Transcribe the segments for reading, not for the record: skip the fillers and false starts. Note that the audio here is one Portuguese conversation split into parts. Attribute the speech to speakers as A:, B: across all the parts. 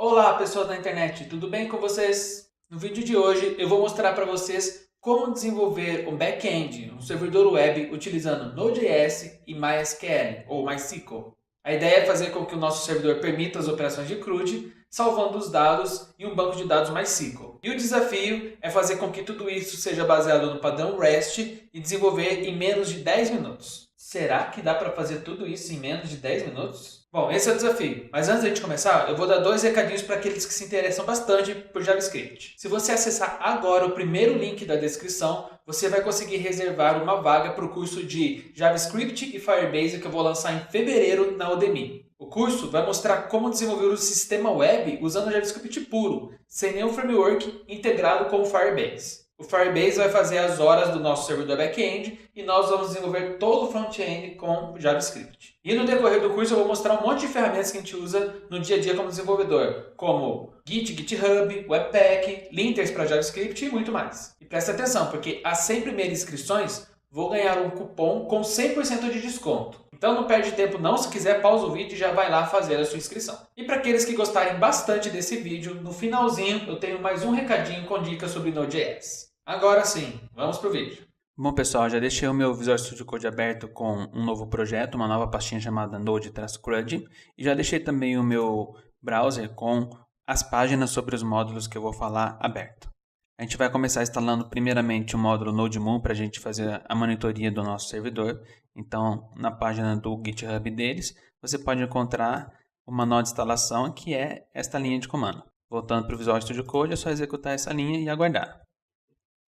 A: Olá, pessoas da internet, tudo bem com vocês? No vídeo de hoje eu vou mostrar para vocês como desenvolver um back-end, um servidor web utilizando Node.js e MySQL ou MySQL. A ideia é fazer com que o nosso servidor permita as operações de CRUD, salvando os dados em um banco de dados MySQL. E o desafio é fazer com que tudo isso seja baseado no padrão REST e desenvolver em menos de 10 minutos. Será que dá para fazer tudo isso em menos de 10 minutos? Bom, esse é o desafio. Mas antes de a gente começar, eu vou dar dois recadinhos para aqueles que se interessam bastante por JavaScript. Se você acessar agora o primeiro link da descrição, você vai conseguir reservar uma vaga para o curso de JavaScript e Firebase que eu vou lançar em fevereiro na Udemy. O curso vai mostrar como desenvolver o sistema web usando JavaScript puro, sem nenhum framework integrado com o Firebase. O Firebase vai fazer as horas do nosso servidor back-end e nós vamos desenvolver todo o front-end com JavaScript. E no decorrer do curso eu vou mostrar um monte de ferramentas que a gente usa no dia a dia como desenvolvedor, como Git, GitHub, Webpack, linters para JavaScript e muito mais. E presta atenção, porque às 100 primeiras inscrições vou ganhar um cupom com 100% de desconto. Então não perde tempo não, se quiser pausa o vídeo e já vai lá fazer a sua inscrição. E para aqueles que gostarem bastante desse vídeo, no finalzinho eu tenho mais um recadinho com dicas sobre Node.js. Agora sim, vamos pro vídeo.
B: Bom pessoal, já deixei o meu Visual Studio Code aberto com um novo projeto, uma nova pastinha chamada Node-CRUD, e já deixei também o meu browser com as páginas sobre os módulos que eu vou falar aberto. A gente vai começar instalando primeiramente o módulo NodeMoon para a gente fazer a monitoria do nosso servidor. Então, na página do GitHub deles, você pode encontrar o manual de instalação, que é esta linha de comando. Voltando para o Visual Studio Code, é só executar essa linha e aguardar.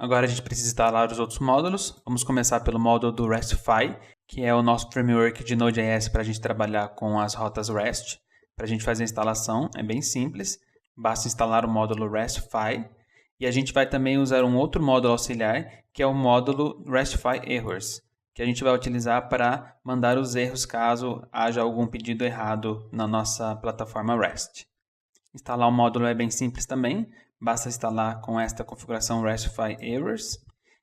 B: Agora a gente precisa instalar os outros módulos. Vamos começar pelo módulo do RESTify, que é o nosso framework de Node.js para a gente trabalhar com as rotas REST. Para a gente fazer a instalação é bem simples, basta instalar o módulo RESTify. E a gente vai também usar um outro módulo auxiliar, que é o módulo RESTify Errors, que a gente vai utilizar para mandar os erros caso haja algum pedido errado na nossa plataforma REST. Instalar o módulo é bem simples também. Basta instalar com esta configuração RESTify Errors.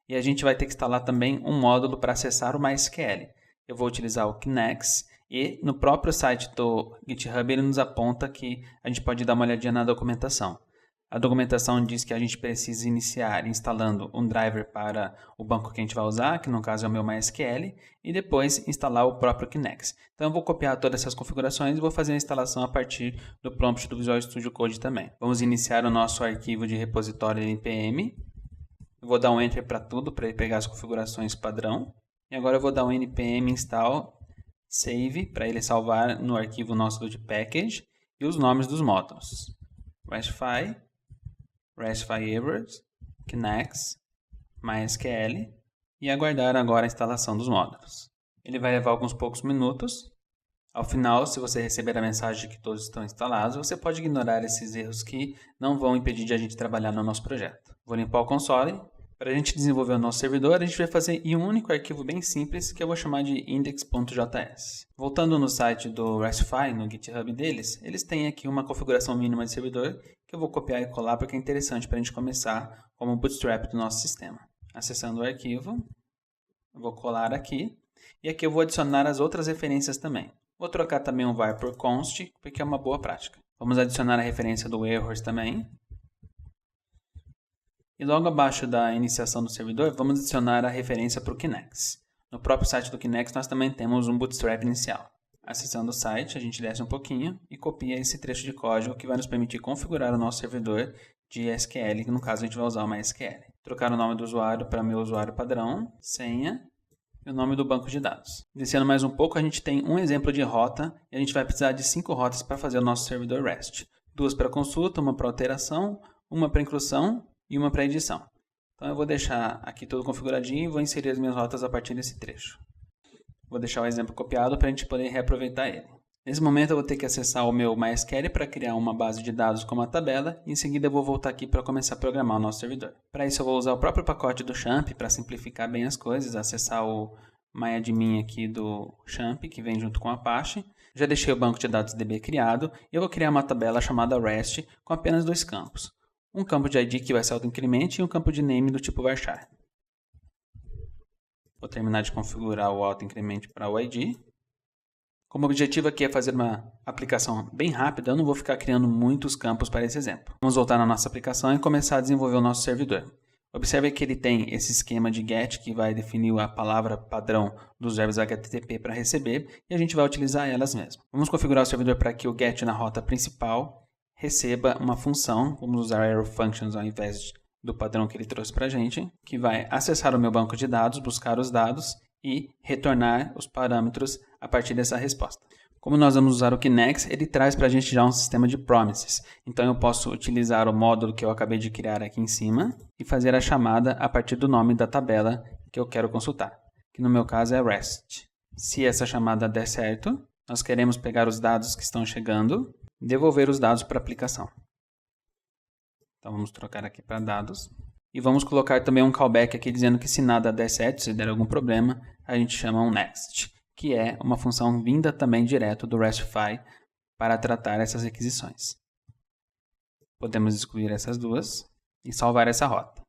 B: E a gente vai ter que instalar também um módulo para acessar o MySQL. Eu vou utilizar o Kinect e no próprio site do GitHub ele nos aponta que a gente pode dar uma olhadinha na documentação. A documentação diz que a gente precisa iniciar instalando um driver para o banco que a gente vai usar, que no caso é o meu MySQL, e depois instalar o próprio Kinect. Então eu vou copiar todas essas configurações e vou fazer a instalação a partir do prompt do Visual Studio Code também. Vamos iniciar o nosso arquivo de repositório npm. Eu vou dar um enter para tudo, para ele pegar as configurações padrão. E agora eu vou dar um npm install save, para ele salvar no arquivo nosso do package, e os nomes dos módulos. RESTify Errors, Kinect, MySQL e aguardar agora a instalação dos módulos. Ele vai levar alguns poucos minutos. Ao final, se você receber a mensagem de que todos estão instalados, você pode ignorar esses erros que não vão impedir de a gente trabalhar no nosso projeto. Vou limpar o console. Para a gente desenvolver o nosso servidor, a gente vai fazer em um único arquivo bem simples que eu vou chamar de index.js. Voltando no site do RESTify, no GitHub deles, eles têm aqui uma configuração mínima de servidor que eu vou copiar e colar porque é interessante para a gente começar como bootstrap do nosso sistema. Acessando o arquivo, eu vou colar aqui e aqui eu vou adicionar as outras referências também. Vou trocar também um var por const porque é uma boa prática. Vamos adicionar a referência do errors também. E logo abaixo da iniciação do servidor, vamos adicionar a referência para o Kinect. No próprio site do Kinect, nós também temos um bootstrap inicial. Acessando o site, a gente desce um pouquinho e copia esse trecho de código que vai nos permitir configurar o nosso servidor de SQL, que no caso a gente vai usar o MySQL. Trocar o nome do usuário para meu usuário padrão, senha e o nome do banco de dados. Descendo mais um pouco, a gente tem um exemplo de rota e a gente vai precisar de 5 rotas para fazer o nosso servidor REST. 2 para consulta, uma para alteração, uma para inclusão e uma para edição. Então eu vou deixar aqui tudo configuradinho e vou inserir as minhas rotas a partir desse trecho. Vou deixar o exemplo copiado para a gente poder reaproveitar ele. Nesse momento eu vou ter que acessar o meu MySQL para criar uma base de dados com uma tabela e em seguida eu vou voltar aqui para começar a programar o nosso servidor. Para isso eu vou usar o próprio pacote do Champ para simplificar bem as coisas, acessar o MyAdmin aqui do Champ que vem junto com o Apache. Já deixei o banco de dados DB criado e eu vou criar uma tabela chamada REST com apenas 2 campos. Um campo de ID que vai ser auto-increment e um campo de name do tipo varchar. Vou terminar de configurar o auto-increment para o ID. Como o objetivo aqui é fazer uma aplicação bem rápida, eu não vou ficar criando muitos campos para esse exemplo. Vamos voltar na nossa aplicação e começar a desenvolver o nosso servidor. Observe que ele tem esse esquema de GET que vai definir a palavra padrão dos verbos HTTP para receber e a gente vai utilizar elas mesmo. Vamos configurar o servidor para que o GET na rota principal receba uma função, vamos usar arrow functions ao invés do padrão que ele trouxe para a gente, que vai acessar o meu banco de dados, buscar os dados e retornar os parâmetros a partir dessa resposta. Como nós vamos usar o Kinect, ele traz para a gente já um sistema de promises. Então eu posso utilizar o módulo que eu acabei de criar aqui em cima e fazer a chamada a partir do nome da tabela que eu quero consultar, que no meu caso é REST. Se essa chamada der certo, nós queremos pegar os dados que estão chegando e devolver os dados para a aplicação. Então vamos trocar aqui para dados. E vamos colocar também um callback aqui dizendo que se nada der certo, se der algum problema, a gente chama um next, que é uma função vinda também direto do RESTify para tratar essas requisições. Podemos excluir essas duas e salvar essa rota.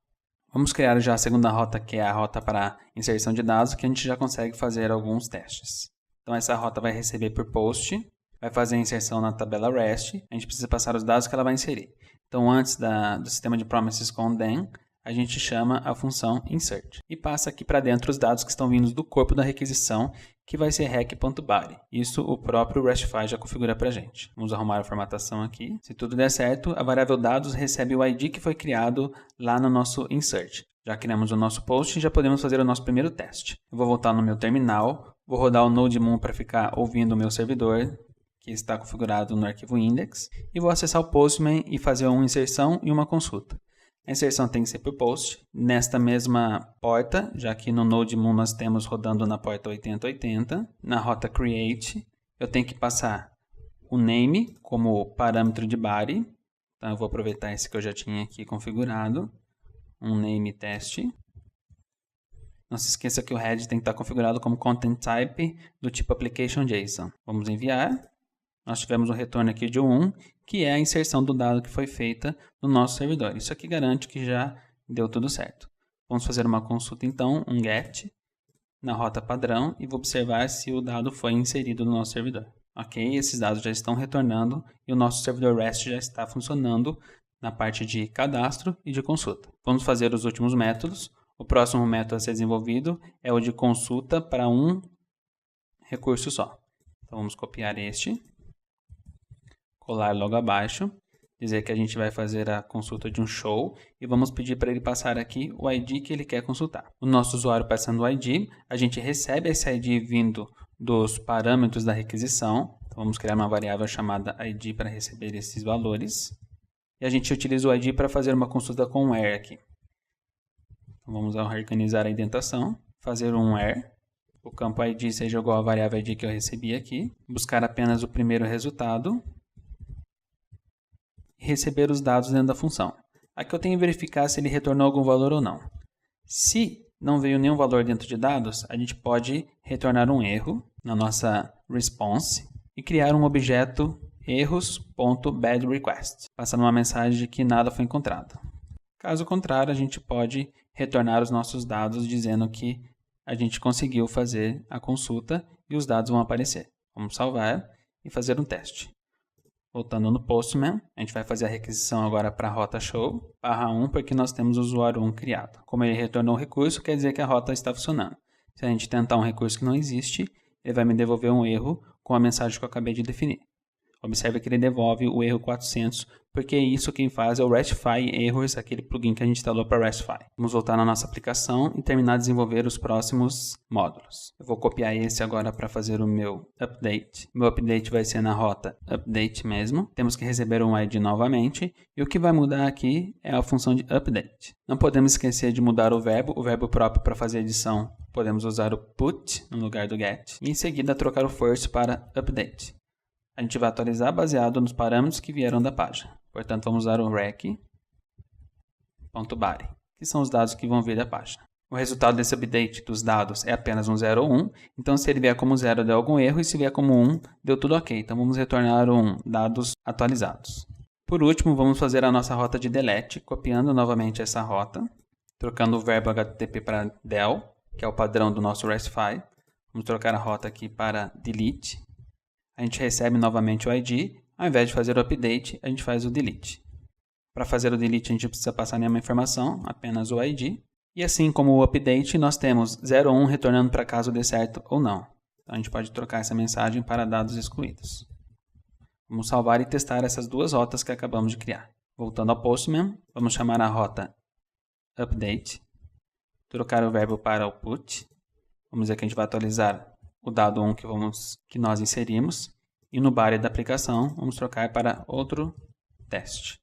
B: Vamos criar já a segunda rota, que é a rota para inserção de dados, que a gente já consegue fazer alguns testes. Então essa rota vai receber por post, vai fazer a inserção na tabela REST, a gente precisa passar os dados que ela vai inserir. Então antes do sistema de promises com then, a gente chama a função insert e passa aqui para dentro os dados que estão vindos do corpo da requisição, que vai ser rec.body. Isso o próprio RESTify já configura para a gente. Vamos arrumar a formatação aqui. Se tudo der certo, a variável dados recebe o ID que foi criado lá no nosso insert. Já criamos o nosso post e já podemos fazer o nosso primeiro teste. Eu vou voltar no meu terminal, vou rodar o NodeMoon para ficar ouvindo o meu servidor, que está configurado no arquivo index, e vou acessar o Postman e fazer uma inserção e uma consulta. A inserção tem que ser por post, nesta mesma porta, já que no NodeMoon nós temos rodando na porta 8080. Na rota create, eu tenho que passar o name como parâmetro de body. Então eu vou aproveitar esse que eu já tinha aqui configurado, um name test. Não se esqueça que o head tem que estar configurado como content type do tipo application JSON. Vamos enviar. Nós tivemos um retorno aqui de 1, que é a inserção do dado que foi feita no nosso servidor. Isso aqui garante que já deu tudo certo. Vamos fazer uma consulta então, um GET, na rota padrão, e vou observar se o dado foi inserido no nosso servidor. Ok, esses dados já estão retornando e o nosso servidor REST já está funcionando na parte de cadastro e de consulta. Vamos fazer os últimos métodos. O próximo método a ser desenvolvido é o de consulta para um recurso só. Então vamos copiar este, colar logo abaixo, dizer que a gente vai fazer a consulta de um show e vamos pedir para ele passar aqui o ID que ele quer consultar. O nosso usuário passando o ID, a gente recebe esse ID vindo dos parâmetros da requisição. Então vamos criar uma variável chamada ID para receber esses valores. E a gente utiliza o ID para fazer uma consulta com um where aqui. Então vamos organizar a indentação, fazer um where. O campo ID seja igual à variável ID que eu recebi aqui. Buscar apenas o primeiro resultado. E receber os dados dentro da função. Aqui eu tenho que verificar se ele retornou algum valor ou não. Se não veio nenhum valor dentro de dados, a gente pode retornar um erro na nossa response e criar um objeto erros.badRequest, passando uma mensagem de que nada foi encontrado. Caso contrário, a gente pode retornar os nossos dados dizendo que a gente conseguiu fazer a consulta e os dados vão aparecer. Vamos salvar e fazer um teste. Voltando no Postman, a gente vai fazer a requisição agora para a rota show, /1, porque nós temos o usuário 1 criado. Como ele retornou um recurso, quer dizer que a rota está funcionando. Se a gente tentar um recurso que não existe, ele vai me devolver um erro com a mensagem que eu acabei de definir. Observe que ele devolve o erro 400, porque isso quem faz é o RESTify Errors, aquele plugin que a gente instalou para RESTify. Vamos voltar na nossa aplicação e terminar de desenvolver os próximos módulos. Eu vou copiar esse agora para fazer o meu update. Meu update vai ser na rota update mesmo. Temos que receber um ID novamente. E o que vai mudar aqui é a função de update. Não podemos esquecer de mudar o verbo próprio para fazer edição. Podemos usar o put no lugar do get. E em seguida trocar o first para update. A gente vai atualizar baseado nos parâmetros que vieram da página. Portanto, vamos usar o rec.body, que são os dados que vão vir da página. O resultado desse update dos dados é apenas um 0 ou 1. Então, se ele vier como 0, deu algum erro. E se vier como 1, deu tudo ok. Então, vamos retornar dados atualizados. Por último, vamos fazer a nossa rota de delete, copiando novamente essa rota, trocando o verbo HTTP para del, que é o padrão do nosso RESTify. Vamos trocar a rota aqui para delete. a gente recebe novamente o ID, ao invés de fazer o update, a gente faz o delete. Para fazer o delete, a gente não precisa passar nenhuma informação, apenas o ID. E assim como o update, nós temos 0 ou 1 retornando para caso dê certo ou não. Então a gente pode trocar essa mensagem para dados excluídos. Vamos salvar e testar essas duas rotas que acabamos de criar. Voltando ao Postman, vamos chamar a rota update, trocar o verbo para o put. Vamos dizer que a gente vai atualizar o dado 1 que nós inserimos. E no body da aplicação, vamos trocar para outro teste.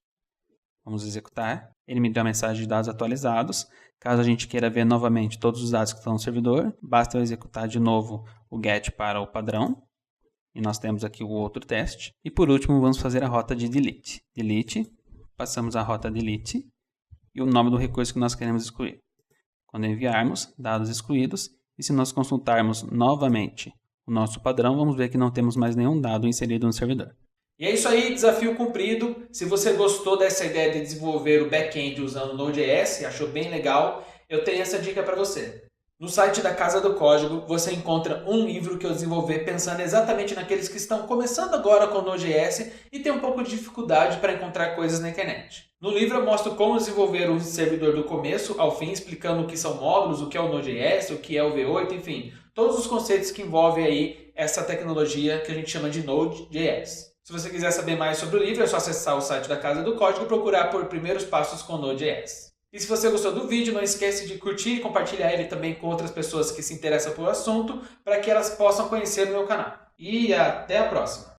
B: Vamos executar. Ele me deu a mensagem de dados atualizados. Caso a gente queira ver novamente todos os dados que estão no servidor, basta eu executar de novo o get para o padrão. E nós temos aqui o outro teste. E por último, vamos fazer a rota de delete. Delete, passamos a rota delete e o nome do recurso que nós queremos excluir. Quando enviarmos, dados excluídos. E se nós consultarmos novamente o nosso padrão, vamos ver que não temos mais nenhum dado inserido no servidor.
A: E é isso aí, desafio cumprido. Se você gostou dessa ideia de desenvolver o back-end usando Node.js, achou bem legal, eu tenho essa dica para você. No site da Casa do Código, você encontra um livro que eu desenvolvi pensando exatamente naqueles que estão começando agora com Node.js e tem um pouco de dificuldade para encontrar coisas na internet. No livro eu mostro como desenvolver um servidor do começo ao fim, explicando o que são módulos, o que é o Node.js, o que é o V8, enfim, todos os conceitos que envolvem aí essa tecnologia que a gente chama de Node.js. Se você quiser saber mais sobre o livro, é só acessar o site da Casa do Código e procurar por Primeiros Passos com Node.js. E se você gostou do vídeo, não esquece de curtir e compartilhar ele também com outras pessoas que se interessam pelo assunto, para que elas possam conhecer o meu canal. E até a próxima!